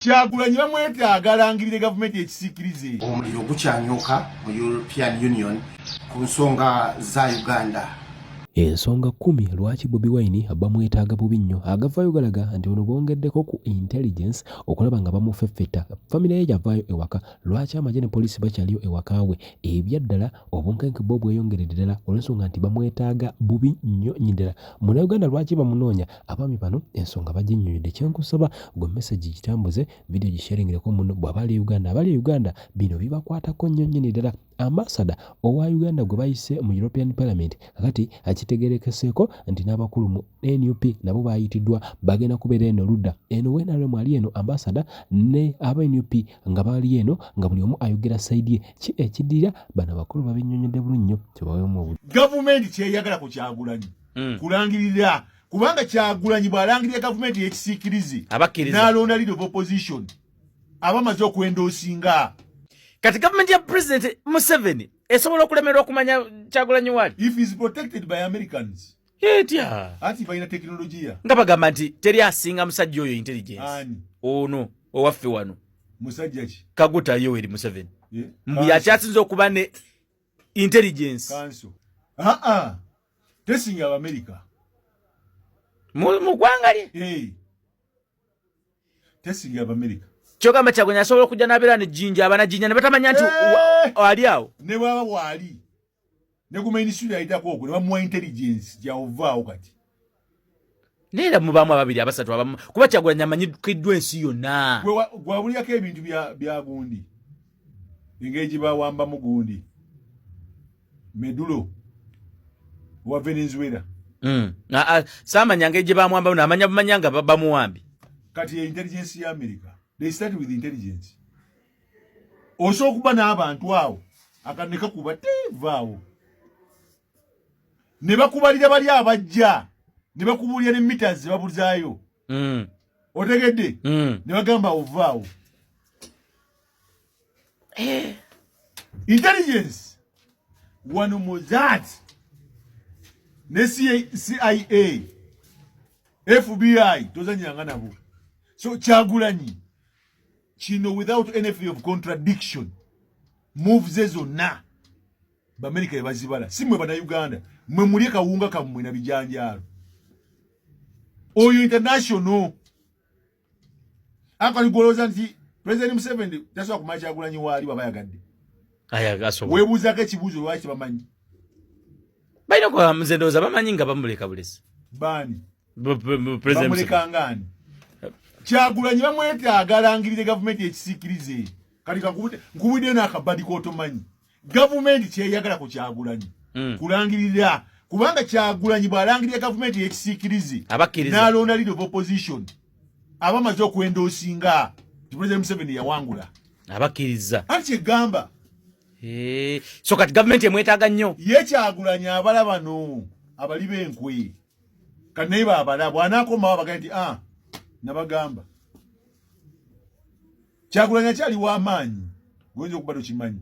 Kyagulanyi bamwetaaga alangirire gavumenti ekisikirize. Omuliro gukyanyuka mu European Union ku nsonga za Uganda. Ensonga 10 lwaki Bobi Wine bamwetaaga bubi nnyo agavaayo galaga nti ono bongeddeko ku intelligence okulaba nga bamufeffeta famire ye yavaayo ewaka lwaki amagye ne poliisi bakyaliyo ewakaawe ebyaddala obunkenke bwo bweyongeredde ddala olw'ensonga nti bamwetaaga bubi nnyo nnyindala Munnayuganda lwaki bamunoonya abaami bano ensonga baginnyonnyodde kyenkusaba gwe message gitambuze video gisharingireko muno bw'abali Uganda bino bibakwatako nnyo nnyini ddala Ambassador owa Uganda gwe bayise mu European Parliament kakati akitegerekeseeko nti n'abakulu mu NUP nabo bayitiddwa bagenda kubeera eno ludda eno wenalemu ali eno Ambassador ne aba NUP nga bali eno nga buli omu ayogera side ye ki ekiddira bano abakulu babinnyonnyodde bulungi nnyo kyebaweemu obuli gavumenti kyeyagala ku Kyagulanyi kulangirira kubanga Kyagulanyi bw'alangirira gavumenti y'ekisiikirize n'alonda leader of opposition abamaze okwendoosinga kati gavumenti ya President Museveni esobola okulemerwa okumanya Kyagulanyi wali if is protected by Americans etya ati balina teknologiya nga bagamba nti teri asinga musajja oyo intelligence ani ono owaffe wano musajja ki Kaguta Yoweri Museveni mbu yakyasinza okuba ne intelligence kanso tesinga America mu ggwanga lye tesinga America kyogamba Kyagulanyi asobola okujja n'abeera ne Jinja abanajinja ne batamanya nti ali awo ne bwaba bwali ne ku minisitule ayitako okwo ne bamuwa intelligence gyawovaawo kati neera mubaamu ababiri abasatu abamu kuba Kyagulanyi amanyikiddwa ensi yonna gwabulirako ebintu bya gundi engeri gye bawambamu gundi Medulo wa Venezuela saamanya ngeri gye bamwambamu n'amanya bumanya nga bamuwambi kati ya intelligence ya America. They started with intelligence. Osobola kuba n'abantu awo akaneka kuba tevaawo ne bakubalira bali abajja ne bakubulira ne meters babuzaayo otegedde ne bagamba ovaawo intelligence wano Mossad ne CIA FBI tozanyanga nabo so Kyagulanyi kino without any fear of contradiction moves zonna b'Amerika ebazibala simwe bana Uganda mwe muli kawunga kammwe na bijanjalo oyo international akali goloza nti President Museveni tasobola kumanya Kyagulanyi wali babayagadde ayagaso webuuzako ekibuuzo lwaki bamanyi balina kwa mzendoza bamanyi nga bamuleka bulesi bani President bamuleka ngani Kyagulanyi bamwetaaga alangirire gavumenti ekisiikirize kati nkubudde n'akabadi k'otomanyi gavumenti kyeyagala ku Kyagulanyi kulangirira kubanga Kyagulanyi bw'alangirira gavumenti ekisiikirize n'alonda leader of opposition abamaze okwendoosinga President Museveni yawangula abakkiriza ati egamba so kati gavumenti emwetaaga nnyo ye Kyagulanyi abala bano abali b'enkwe kati naye baabala bw'anaakomawo bagaa nti nabagamba Kyagulanyi akyali w'amaanyi goyinza okuba tokimanyi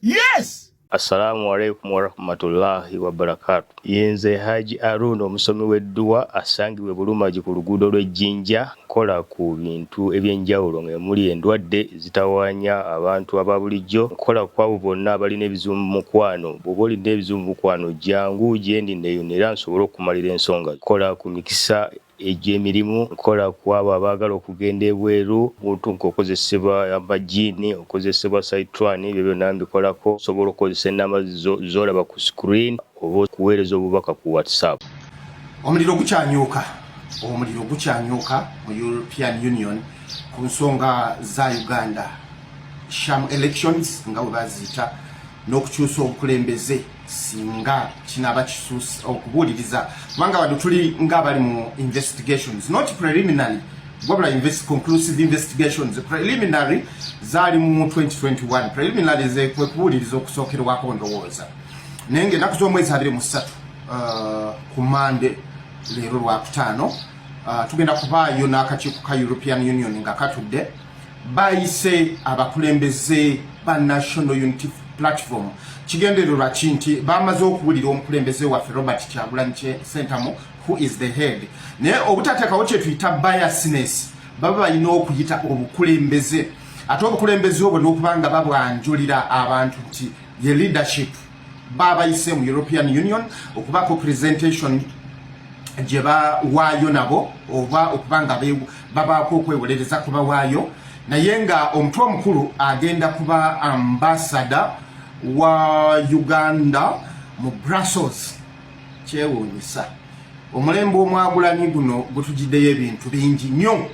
yes Assalamu alaikum warahmatullahi wabarakatuh. Yenze Haji Aruno omusomi w'edduwa asangibwe Bulumagi ku luguudo lw'Ejjinja kola ku bintu ebyenjawulo ng'emuli endwadde zitawaanya abantu ababulijjo kola ku abo bonna abalina ebizibu mu mukwano bw'oba olina ebizibu mu mukwano jangu gyendi neeyonera nsobole okumalira ensonga kola ku mikisa egy'emirimu kola ku abo abaagala okugenda ebweru buntu ng'okozesebwa amajiini okozesebwa saitwani ebyo byonna mbikolako osobola okukozesa ennamba z'olaba ku screen oba okuweereza obubaka ku WhatsApp. Omuliro gukyanyuka mu European Union ku nsonga za Uganda sham elections nga bwe baziyita n'okukyusa obukulembeze singa kinaba kisuusa okubuuliriza kubanga abantu tuli ng'abali mu investigations not preliminary wabula conclusive investigations preliminary zaali mu 2021 preliminary ze kwe kubuuliriza okusookerwako ndowooza naye ng'ennaku z'omwezi 23 ku Mande leero Lwakutaano tugenda kubaayo n'akakiiko ka European Union nga katudde bayise abakulembeze ba National Unity Platform kigendererwa kinti bamaze okuwulira omukulembeze waffe Robert Kyagulanyi Ssentamu who is the head. Ne obutatekawo kye tuyita biasness baba balina okuyita obukulembeze ate obukulembeze obwo n'okubanga babwanjulira abantu nti ye leadership baba yise mu European Union okubako presentation gye bawaayo nabo oba okubanga babaako okwewolereza kuba waayo naye nga omutwe omukulu agenda kuba ambassador wa Uganda mu Brussels. Kyewuunyisa omulembe omwagulanyi guno gutujiddeyo ebintu bingi nnyo.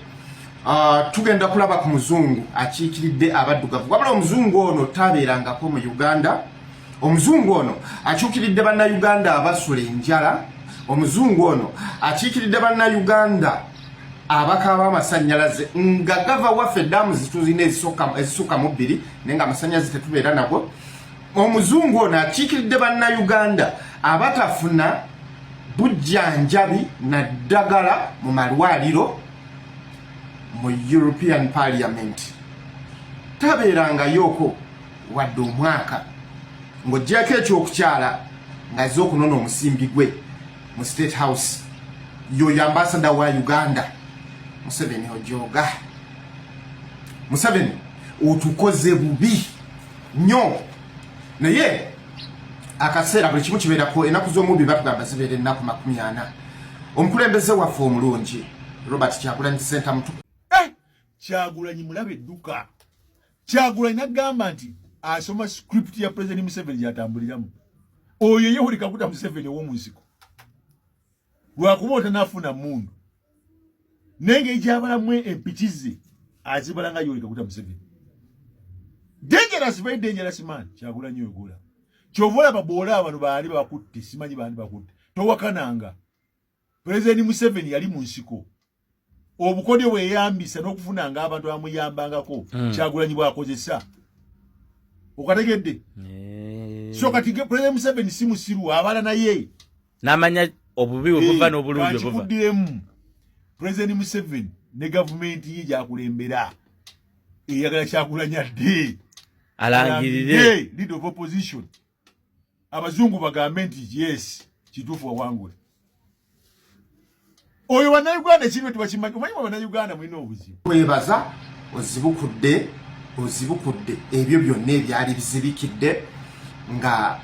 Tugenda kulaba ku muzungu akiikiridde abaddugavu wabula omuzungu ono tabeerangako mu Uganda. Omuzungu ono akiikiridde bannayuganda abasula enjala. Omuzungu ono akiikiridde bannayuganda abakaaba amasannyalaze nga gava waffe eddamu zituzina ezisukka mu bbiri naye nga amasannyalaze tetubeera nago. Omuzungu ono akiikiridde bannayuganda abatafuna bujjanjabi na ddagala mu malwaliro mu European Parliament. Tabeerangayoko wadde omwaka ng'oggyako ekyokukyala ng'azze okunona omusimbi gwe mu State House. Yoyo ambassador wa Uganda Museveni ojoga. Museveni otukoze bubi nnyo naye akaseera buli kimu kibeerako ennaku z'omubi batugamba zibeera ennaku 40. Omukulembeze waffe omulungi Robert Kyagulanyi Ssenta Mutu Kyagulanyi mulabe edduka. Kyagulanyi nagamba nti asoma script ya President Museveni gyatambuliramu. Oyo yehulika kuta Museveni ow'omunsiko lwakuba otanafuna mundu nenge ejabalamu empikize azibalanga yehulika kuta Museveni. Dangerous, very dangerous man. Kyagulanyi oyogola kyovola babola abantu baali bakutte simanyi baali bakutte towakananga. President Museveni yali mu nsiko obukodyo bweyambisa n'okufunanga abantu bamuyambangako Kyagulanyi bwakozesa okategedde. So kati President Museveni si musiru abala naye n'amanya obubi obuva n'obulungi obuva. Kikuddemu President Museveni ne gavumenti ye gyakulembera eyagala Kyagulanyi adde alangirire leader of opposition. Abazungu bagambe nti yes kituufu wawangula. Oyo bannayuganda ekintu tebakimanyi. Omanyi bannayuganda mulina obuzibu. Webaza ozibukudde ebyo byonna ebyali bizibikidde nga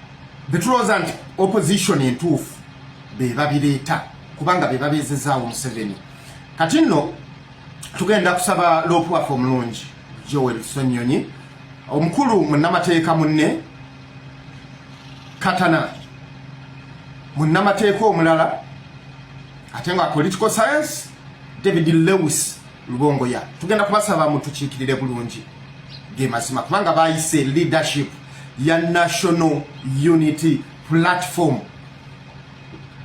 betulowooza nti opposition entuufu be babireeta kubanga be babeezezaawo Museveni. Kati nno tugenda kusaba loopu waffe omulungi Joel Sonyonyi omukulu munnamateeka munne Katana munnamateeka omulala ate nga political science David Lewis Lubongoya. Tugenda kubasaba mutukiikirire bulungi ge mazima kubanga bayise leadership ya National Unity Platform.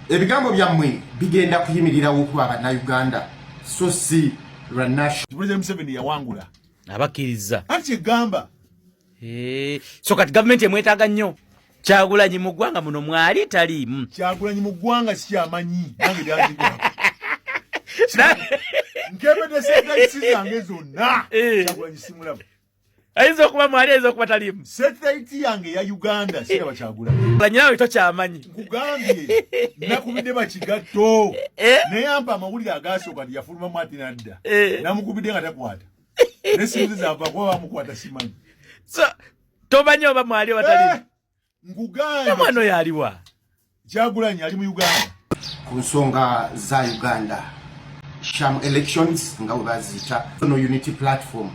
Ebigambo byammwe bigenda kuyimirirawo okuba Abannayuganda so si lwa National. President Museveni yawangula abakkiriza anti egamba so kati gavumenti emwetaaga nnyo. Kyagulanyi mu ggwanga muno mwali taliimu. Kyagulanyi mu ggwanga si kyamanyi nange dyanzigwa nkebedde satellite zange zonna Kyagulanyi simulaba. Ayinza okuba mwali ayinza okuba taliimu. Satellite yange ya Uganda siraba Kyagulanyi. Nawe tokyamanyi. Nkugambye nakubidde bakigatto neyampa amawulire agaasooka nti yafulumamu ati nadda namukubidde nga takwata nesimuzi zaava kuba bamukwata simanyi. So tomanyi oba mwali oba taliimu. Nkugambye omwana oyo aliwa. Kyagulanyi ali mu Uganda ku nsonga za Uganda sham elections nga bwe baziyita no Unity Platform.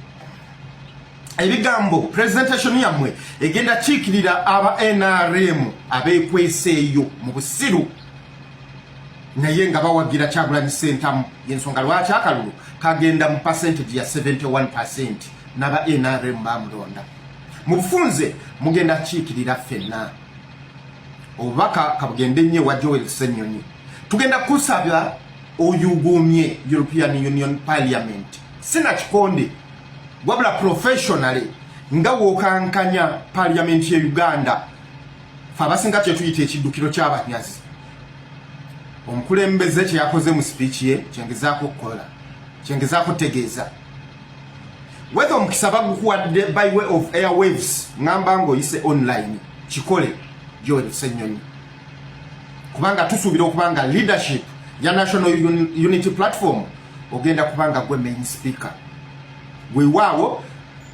Ebigambo presentation yammwe egenda kiikirira aba NRM abeekweseeyo mu busiru naye nga bawagira Kyagulanyi Ssentamu y'ensonga lwaki akalulu kagenda mu percentage ya 71% n'aba NRM bamulonda. Mu bufunze mugenda kiikirira ffenna obubaka kabugende nnyo wa Joel Ssenyonyi. Tugenda kusaba oyugumye European Union Parliament sina kikonde wabula professionally nga wokankanya Parliament ya Uganda fabasinga kye tuyita ekiddukiro ky'abanyazi. Omukulembeze kye yakoze mu speech ye kyengezaako okukola kyengezaako tegeeza whether omukisa bagukuwadde by way of airwaves ngamba ng'oyise online kikole Joel Ssenyonyi kubanga tusuubira okubanga leadership ya National Unity Platform ogenda kubanga gwe main speaker. Weewaawo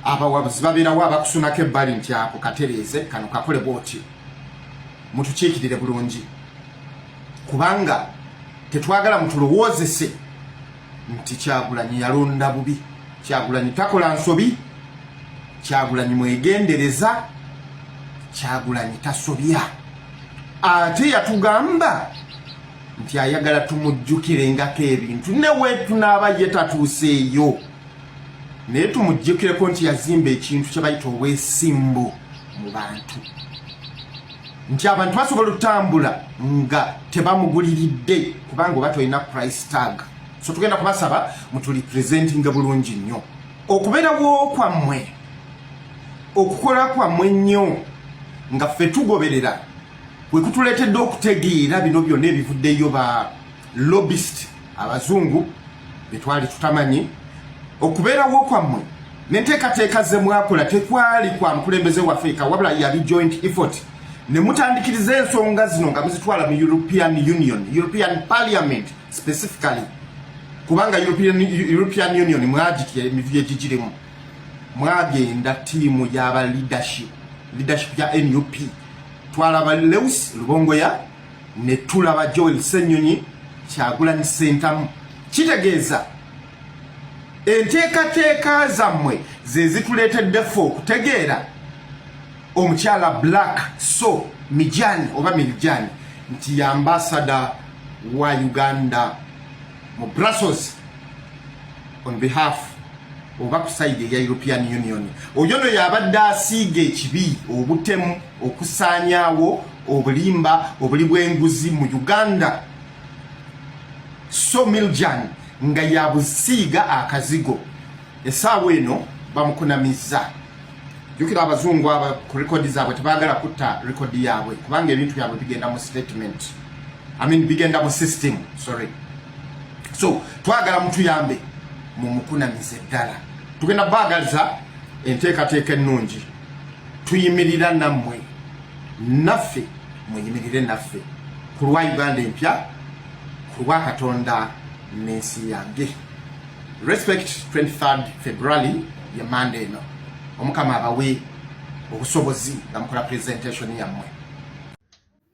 abawabuzi babeerawo abakusunako ebbali nti ako katereze kano kakole bwoti mutukiikirire bulungi kubanga tetwagala mutulowoozese nti Kyagulanyi yalonda bubi, Kyagulanyi takola nsobi, Kyagulanyi mwegendereza, Kyagulanyi tasobya. Ate yatugamba nti ayagala tumujjukirengako ebintu newe tunaaba ye tatuuseeyo naye tumujjukireko nti yazimba ekintu kye bayita obwesimbu mu bantu, nti abantu basobola otambula nga tebamuguliridde kubanga oba tolina price tag. So tugenda kubasaba mutulipresentinga bulungi nnyo okubeerawo kwammwe, okukola kwammwe nnyo nga ffe tugoberera kwe kutuleetedde okutegeera bino byonna ebivuddeyo ba lobbyist abazungu betwali tutamanyi. Okubeerawo kwammwe n'enteekateeka ze mwakola tekwali kwa mukulembeze waffe wabula yali joint effort ne mutandikiriza ensonga zino nga muzitwala mu European Union, European Parliament specifically kubanga European Union mwagitya emivu egigiremu. Mwagenda tiimu y'aba leadership ya NUP, twalaba Lewis Lubongoya ne tulaba Joel Ssenyonyi, Kyagulanyi Ssentamu. Kitegeeza enteekateeka zammwe ze zituleetedde ffe okutegeera omukyala Black So Mijani oba Mirijani nti ya ambassador wa Uganda mu Brussels on behalf oba kusaidi ya European Union. Oyo no yabadde asiiga ekibi, obutemu, okusaanyaawo, obulimba, obuli bw'enguzi mu Uganda. So Miljani nga yabusiiga akazigo. Essaawa eno bamukunamizza. Jukira abazungu aba ku rekodi zaabwe tebaagala kutta rekodi yaabwe kubanga ebintu byabwe bigenda mu statement. Bigenda mu system, sorry. So twagala mutuyambe mu mukunamize ddala. Tugenda baagaliza enteekateeka ennungi. Tuyimirira nammwe, naffe muyimirire naffe ku lwa Uganda empya, ku lwa Katonda n'ensi yange. Respect 23rd February ya Monday eno. Omukama abawe obusobozi nga mukola presentation yammwe.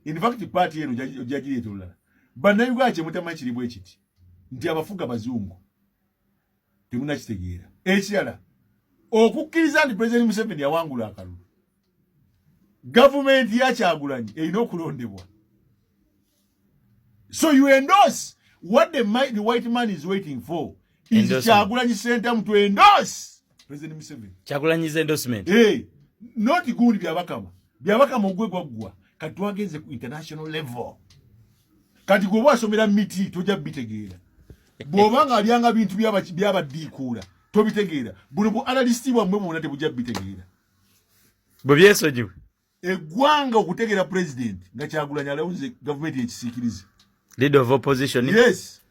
In fact party eno jagireeta olulala. Bannayuganda kye mutamanyi kiri bwe kiti nti abafuga bazungu temunakitegeera. Ekirala okukkiriza nti President Museveni yawangula akalulu, gavumenti ya Kyagulanyi erina okulondebwa. So you endorse what the white man is waiting for is Kyagulanyi Ssentamu to endorse President Museveni. Kyagulanyi's endorsement. Not good byabakama. Byabakama ogwe gwaggwa kati twagenze ku international level. Kati gwe wasomera miti tojja bitegeera. Bw'obanga alyanga bintu byabaddiikuula tobitegeera. Buno bu analyst bwammwe bwonna tebujja bitegeera. Bwe byesonyiwe. Eggwanga okutegeera president nga Kyagulanyi alawuze gavumenti ekisiikirize. Leader of opposition. Yes.